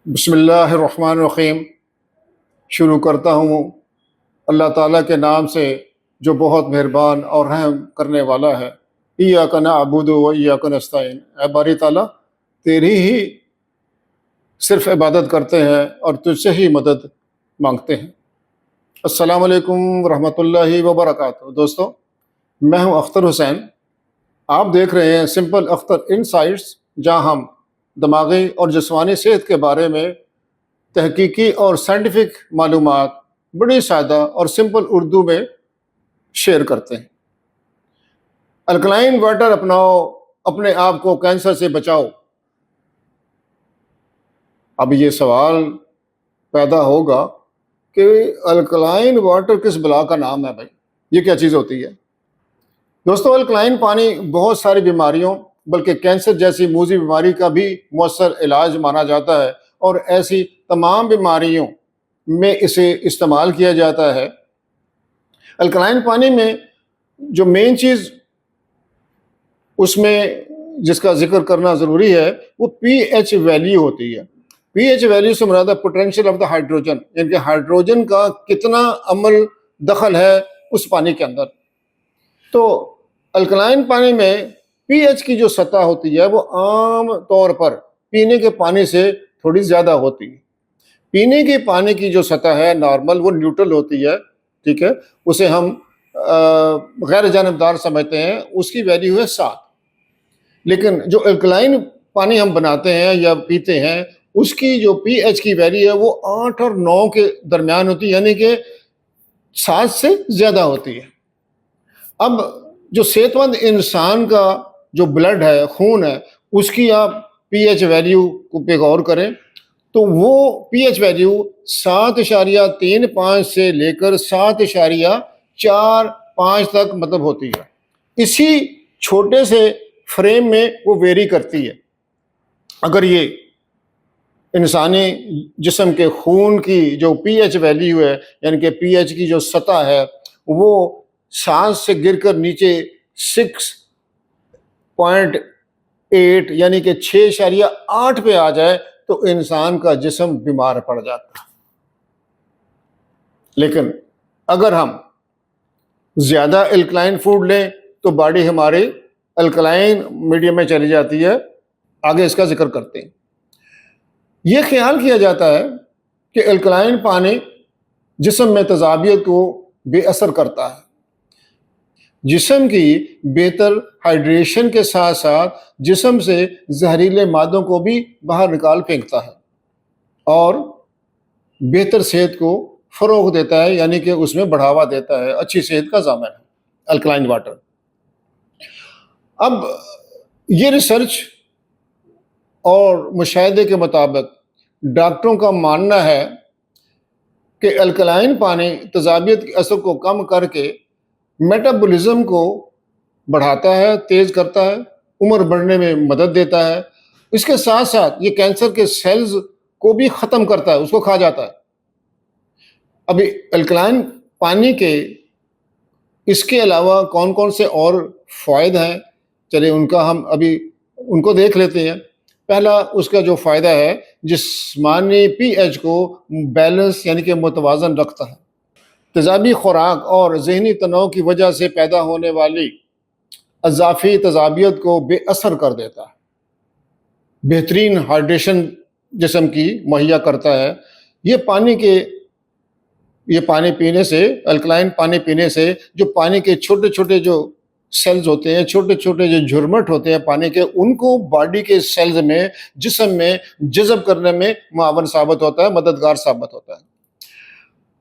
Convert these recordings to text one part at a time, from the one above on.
بسم اللہ الرحمن الرحیم۔ شروع کرتا ہوں اللہ تعالیٰ کے نام سے جو بہت مہربان اور رحم کرنے والا ہے۔ ایاک نعبد و ایاک نستعین۔ اے باری تعالیٰ، تیری ہی صرف عبادت کرتے ہیں اور تجھ سے ہی مدد مانگتے ہیں۔ السلام علیکم ورحمۃ اللہ وبرکاتہ۔ دوستو، میں ہوں اختر حسین۔ آپ دیکھ رہے ہیں سمپل اختر انسائٹس، جہاں ہم دماغی اور جسمانی صحت کے بارے میں تحقیقی اور سائنٹیفک معلومات بڑی سادہ اور سمپل اردو میں شیئر کرتے ہیں۔ الکلائن واٹر اپناؤ، اپنے آپ کو کینسر سے بچاؤ۔ اب یہ سوال پیدا ہوگا کہ الکلائن واٹر کس بلا کا نام ہے بھائی؟ یہ کیا چیز ہوتی ہے؟ دوستو، الکلائن پانی بہت ساری بیماریوں بلکہ کینسر جیسی موذی بیماری کا بھی مؤثر علاج مانا جاتا ہے، اور ایسی تمام بیماریوں میں اسے استعمال کیا جاتا ہے۔ الکلائن پانی میں جو مین چیز اس میں جس کا ذکر کرنا ضروری ہے وہ پی ایچ ویلیو ہوتی ہے۔ پی ایچ ویلیو سے مراد ہے پوٹینشیل آف دا ہائیڈروجن، یعنی کہ ہائیڈروجن کا کتنا عمل دخل ہے اس پانی کے اندر۔ تو الکلائن پانی میں پی ایچ کی جو سطح ہوتی ہے وہ عام طور پر پینے کے پانی سے تھوڑی زیادہ ہوتی ہے۔ پینے کے پانی کی جو سطح ہے نارمل، وہ نیوٹرل ہوتی ہے، ٹھیک ہے، اسے ہم غیر جانبدار سمجھتے ہیں، اس کی ویلیو ہے 7۔ لیکن جو الکلائن پانی ہم بناتے ہیں یا پیتے ہیں، اس کی جو پی ایچ کی ویلیو ہے وہ 8 اور 9 کے درمیان ہوتی ہے، یعنی کہ 7 سے زیادہ ہوتی ہے۔ اب جو صحت مند انسان کا جو بلڈ ہے، خون ہے، اس کی آپ پی ایچ ویلیو کو پہ غور کریں تو وہ پی ایچ ویلیو 7.35 سے لے کر 7.45 تک مطلب ہوتی ہے۔ اسی چھوٹے سے فریم میں وہ ویری کرتی ہے۔ اگر یہ انسانی جسم کے خون کی جو پی ایچ ویلیو ہے، یعنی کہ پی ایچ کی جو سطح ہے، وہ 7 سے گر کر نیچے 6.8 یعنی کہ 6.8 پہ آ جائے تو انسان کا جسم بیمار پڑ جاتا ہے۔ لیکن اگر ہم زیادہ الکلائن فوڈ لیں تو باڈی ہماری الکلائن میڈیم میں چلی جاتی ہے۔ آگے اس کا ذکر کرتے ہیں۔ یہ خیال کیا جاتا ہے کہ الکلائن پانی جسم میں تیزابیت کو بے اثر کرتا ہے، جسم کی بہتر ہائیڈریشن کے ساتھ ساتھ جسم سے زہریلے مادوں کو بھی باہر نکال پھینکتا ہے اور بہتر صحت کو فروغ دیتا ہے، یعنی کہ اس میں بڑھاوا دیتا ہے، اچھی صحت کا ضامن ہے الکلائن واٹر۔ اب یہ ریسرچ اور مشاہدے کے مطابق ڈاکٹروں کا ماننا ہے کہ الکلائن پانی تیزابیت کے اثر کو کم کر کے میٹابولزم کو بڑھاتا ہے، تیز کرتا ہے، عمر بڑھنے میں مدد دیتا ہے۔ اس کے ساتھ ساتھ یہ کینسر کے سیلز کو بھی ختم کرتا ہے، اس کو کھا جاتا ہے۔ ابھی الکلائن پانی کے اس کے علاوہ کون کون سے اور فوائد ہیں، چلے ان کا ہم ابھی ان کو دیکھ لیتے ہیں۔ پہلا اس کا جو فائدہ ہے، جسمانی پی ایچ کو بیلنس یعنی کہ متوازن رکھتا ہے۔ تیزابی خوراک اور ذہنی تناؤ کی وجہ سے پیدا ہونے والی اضافی تیزابیت کو بے اثر کر دیتا ہے، بہترین ہائیڈریشن جسم کی مہیا کرتا ہے۔ یہ پانی پینے سے، الکلائن پانی پینے سے جو پانی کے چھوٹے چھوٹے جو سیلز ہوتے ہیں، چھوٹے چھوٹے جو جھرمٹ ہوتے ہیں پانی کے، ان کو باڈی کے سیلز میں، جسم میں جذب کرنے میں معاون ثابت ہوتا ہے، مددگار ثابت ہوتا ہے۔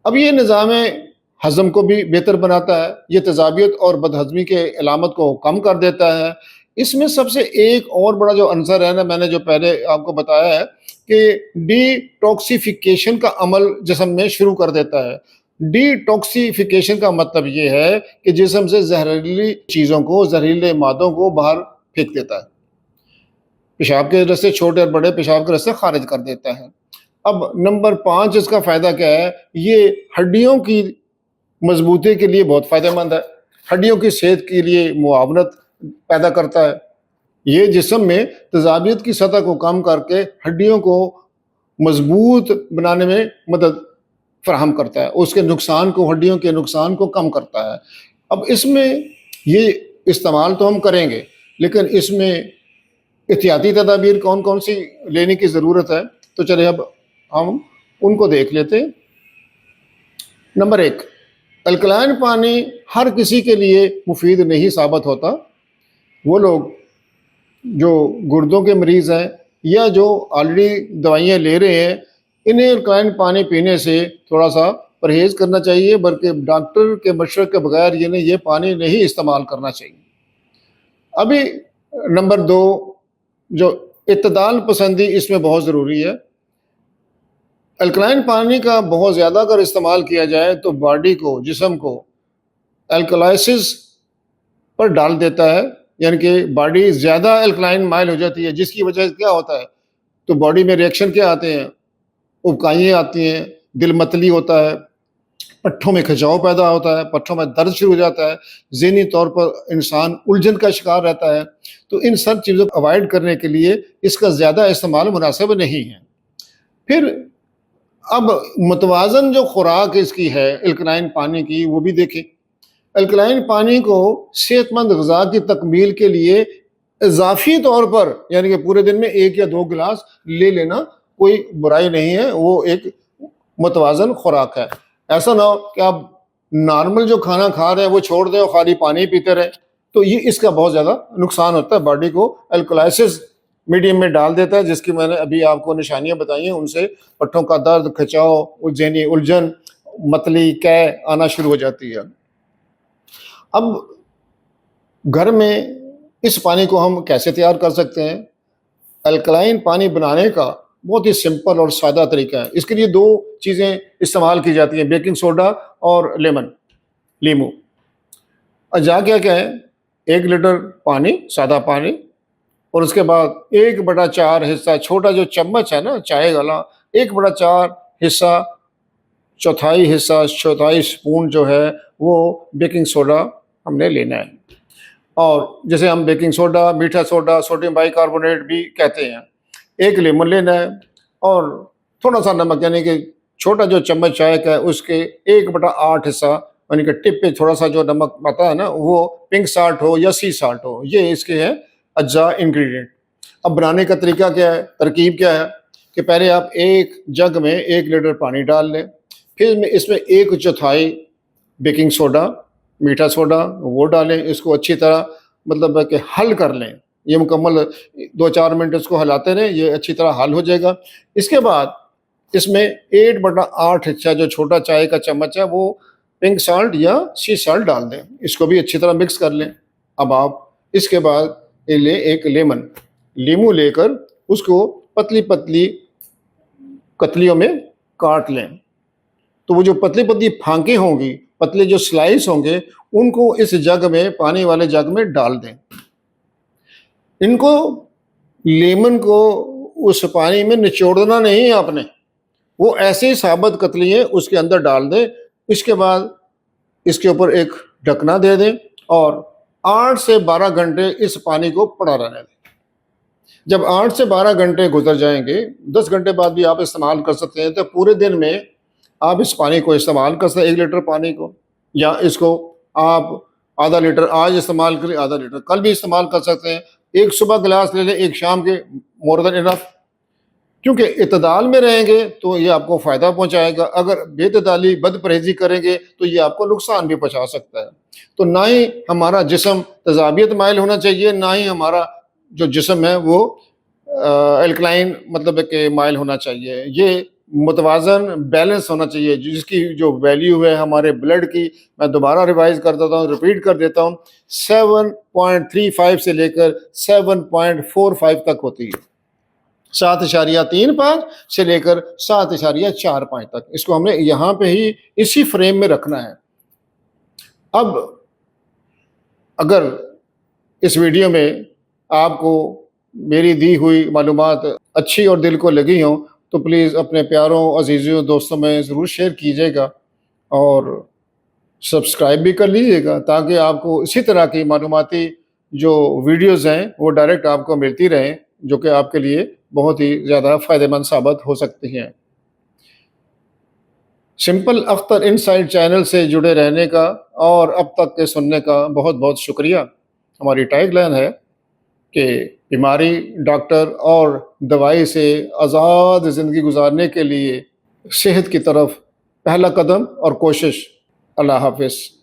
اب یہ نظام ہضم کو بھی بہتر بناتا ہے، یہ تیزابیت اور بدہضمی کے علامت کو کم کر دیتا ہے۔ اس میں سب سے ایک اور بڑا جو عنصر ہے نا، میں نے جو پہلے آپ کو بتایا ہے کہ ڈی ٹاکسیفیکیشن کا عمل جسم میں شروع کر دیتا ہے۔ ڈی ٹاکسیفیکیشن کا مطلب یہ ہے کہ جسم سے زہریلی چیزوں کو، زہریلے مادوں کو باہر پھینک دیتا ہے، پیشاب کے رستے، چھوٹے اور بڑے پیشاب کے رستے خارج کر دیتا ہے۔ اب نمبر 5 اس کا فائدہ کیا ہے؟ یہ ہڈیوں کی مضبوطی کے لیے بہت فائدہ مند ہے، ہڈیوں کی صحت کے لیے معاونت پیدا کرتا ہے۔ یہ جسم میں تیزابیت کی سطح کو کم کر کے ہڈیوں کو مضبوط بنانے میں مدد فراہم کرتا ہے، اس کے نقصان کو، ہڈیوں کے نقصان کو کم کرتا ہے۔ اب اس میں یہ استعمال تو ہم کریں گے، لیکن اس میں احتیاطی تدابیر کون کون سی لینے کی ضرورت ہے، تو چلے اب ہم ان کو دیکھ لیتے ہیں۔ نمبر 1، الکلائن پانی ہر کسی کے لیے مفید نہیں ثابت ہوتا۔ وہ لوگ جو گردوں کے مریض ہیں یا جو آلریڈی دوائیاں لے رہے ہیں، انہیں الکلائن پانی پینے سے تھوڑا سا پرہیز کرنا چاہیے، بلکہ ڈاکٹر کے مشورے کے بغیر یہ پانی نہیں استعمال کرنا چاہیے۔ ابھی نمبر 2، جو اعتدال پسندی اس میں بہت ضروری ہے۔ الکلائن پانی کا بہت زیادہ اگر استعمال کیا جائے تو باڈی کو، جسم کو الکلائسس پر ڈال دیتا ہے، یعنی کہ باڈی زیادہ الکلائن مائل ہو جاتی ہے، جس کی وجہ سے کیا ہوتا ہے، تو باڈی میں ریئیکشن کیا آتے ہیں، ابکائیاں آتی ہیں، دل متلی ہوتا ہے، پٹھوں میں کھچاؤ پیدا ہوتا ہے، پٹھوں میں درد شروع ہو جاتا ہے، ذہنی طور پر انسان الجھن کا شکار رہتا ہے۔ تو ان سب چیزوں کو اوائڈ کرنے کے لیے اس کا زیادہ استعمال مناسب نہیں ہے۔ پھر اب متوازن جو خوراک اس کی ہے الکلائن پانی کی، وہ بھی دیکھیں۔ الکلائن پانی کو صحت مند غذا کی تکمیل کے لیے اضافی طور پر، یعنی کہ پورے دن میں 1 یا 2 گلاس لے لینا کوئی برائی نہیں ہے، وہ ایک متوازن خوراک ہے۔ ایسا نہ ہو کہ آپ نارمل جو کھانا کھا رہے ہیں وہ چھوڑ دیں اور خالی پانی پیتے رہیں، تو یہ اس کا بہت زیادہ نقصان ہوتا ہے، باڈی کو الکلائسس میڈیم میں ڈال دیتا ہے، جس کی میں نے ابھی آپ کو نشانیاں بتائی ہیں، ان سے پٹھوں کا درد، کھچاؤ، ذہنی الجھن، متلی، قے آنا شروع ہو جاتی ہے۔ اب گھر میں اس پانی کو ہم کیسے تیار کر سکتے ہیں؟ الکلائن پانی بنانے کا بہت ہی سمپل اور سادہ طریقہ ہے۔ اس کے لیے 2 چیزیں استعمال کی جاتی ہیں، بیکنگ سوڈا اور لیمو۔ اجزاء کیا ہے؟ 1 لیٹر پانی، سادہ پانی، اور اس کے بعد 1/4 حصہ، چھوٹا جو چمچ ہے نا چائے والا، 1/4 حصہ، چوتھائی حصہ، چوتھائی اسپون جو ہے وہ بیکنگ سوڈا ہم نے لینا ہے۔ اور جیسے ہم بیکنگ سوڈا، میٹھا سوڈا، سوڈیم بائی کاربونیٹ بھی کہتے ہیں۔ 1 لیمن لینا ہے اور تھوڑا سا نمک، یعنی کہ چھوٹا جو چمچ چائے کا ہے اس کے 1/8 حصہ، یعنی کہ ٹپ پہ تھوڑا سا جو نمک آتا ہے نا، وہ پنک سالٹ ہو یا سی سالٹ ہو، یہ اس کے ہیں اجزاء، انگریڈینٹ۔ اب بنانے کا طریقہ کیا ہے، ترکیب کیا ہے کہ پہلے آپ ایک جگ میں 1 لیٹر پانی ڈال لیں، پھر اس میں 1/4 بیکنگ سوڈا، میٹھا سوڈا وہ ڈالیں، اس کو اچھی طرح مطلب ہے کہ حل کر لیں، یہ مکمل 2-4 منٹ اس کو ہلاتے رہیں، یہ اچھی طرح حل ہو جائے گا۔ اس کے بعد اس میں 1/8 حصہ جو چھوٹا چائے کا چمچ ہے وہ پنک سالٹ یا سی سالٹ ڈال دیں، اس کو بھی اچھی طرح مکس کر لیں۔ اب آپ اس کے بعد ایک لیمو لے کر اس کو پتلی پتلی کتلیوں میں کاٹ لیں، تو وہ جو پتلی پتلی پھانکیں ہوں گی، پتلے جو سلائس ہوں گے، ان کو اس جگ میں، پانی والے جگ میں ڈال دیں۔ ان کو، لیمن کو اس پانی میں نچوڑنا نہیں ہے آپ نے، وہ ایسے ہی ثابت کتلی ہیں اس کے اندر ڈال دیں۔ اس کے بعد اس کے اوپر ایک ڈھکنا دے دیں اور 8 سے 12 گھنٹے اس پانی کو پڑا رہنے دیں۔ جب 8 سے 12 گھنٹے گزر جائیں گے، 10 گھنٹے بعد بھی آپ استعمال کر سکتے ہیں، تو پورے دن میں آپ اس پانی کو استعمال کر سکتے ہیں، 1 لیٹر پانی کو، یا اس کو آپ آدھا لیٹر آج استعمال کریں، آدھا لیٹر کل بھی استعمال کر سکتے ہیں۔ 1 صبح گلاس لے لیں، 1 شام کے، مور دین انف۔ کیونکہ اعتدال میں رہیں گے تو یہ آپ کو فائدہ پہنچائے گا، اگر بے اعتدالی، بد پرہیزی کریں گے تو یہ آپ کو نقصان بھی پہنچا سکتا ہے۔ تو نہ ہی ہمارا جسم تیزابیت مائل ہونا چاہیے، نہ ہی ہمارا جو جسم ہے وہ الکلائن مطلب کہ مائل ہونا چاہیے۔ یہ متوازن بیلنس ہونا چاہیے، جس کی جو ویلیو ہے ہمارے بلڈ کی، میں دوبارہ ریوائز کر دیتا ہوں، ریپیٹ کر دیتا ہوں، 7.35 سے لے کر 7.45 تک ہوتی ہے، 7.35 سے لے کر 7.45 تک، اس کو ہم نے یہاں پہ ہی اسی فریم میں رکھنا ہے۔ اب اگر اس ویڈیو میں آپ کو میری دی ہوئی معلومات اچھی اور دل کو لگی ہوں تو پلیز اپنے پیاروں، عزیزوں، دوستوں میں ضرور شیئر کیجیے گا اور سبسکرائب بھی کر لیجیے گا، تاکہ آپ کو اسی طرح کی معلوماتی جو ویڈیوز ہیں وہ ڈائریکٹ آپ کو ملتی رہیں، جو کہ آپ کے لیے بہت ہی زیادہ فائدہ مند ثابت ہو سکتی ہیں۔ سمپل اختر انسائٹ چینل سے جڑے رہنے کا اور اب تک کے سننے کا بہت بہت شکریہ۔ ہماری ٹیگ لائن ہے کہ بیماری، ڈاکٹر اور دوائی سے آزاد زندگی گزارنے کے لیے صحت کی طرف پہلا قدم اور کوشش۔ اللہ حافظ۔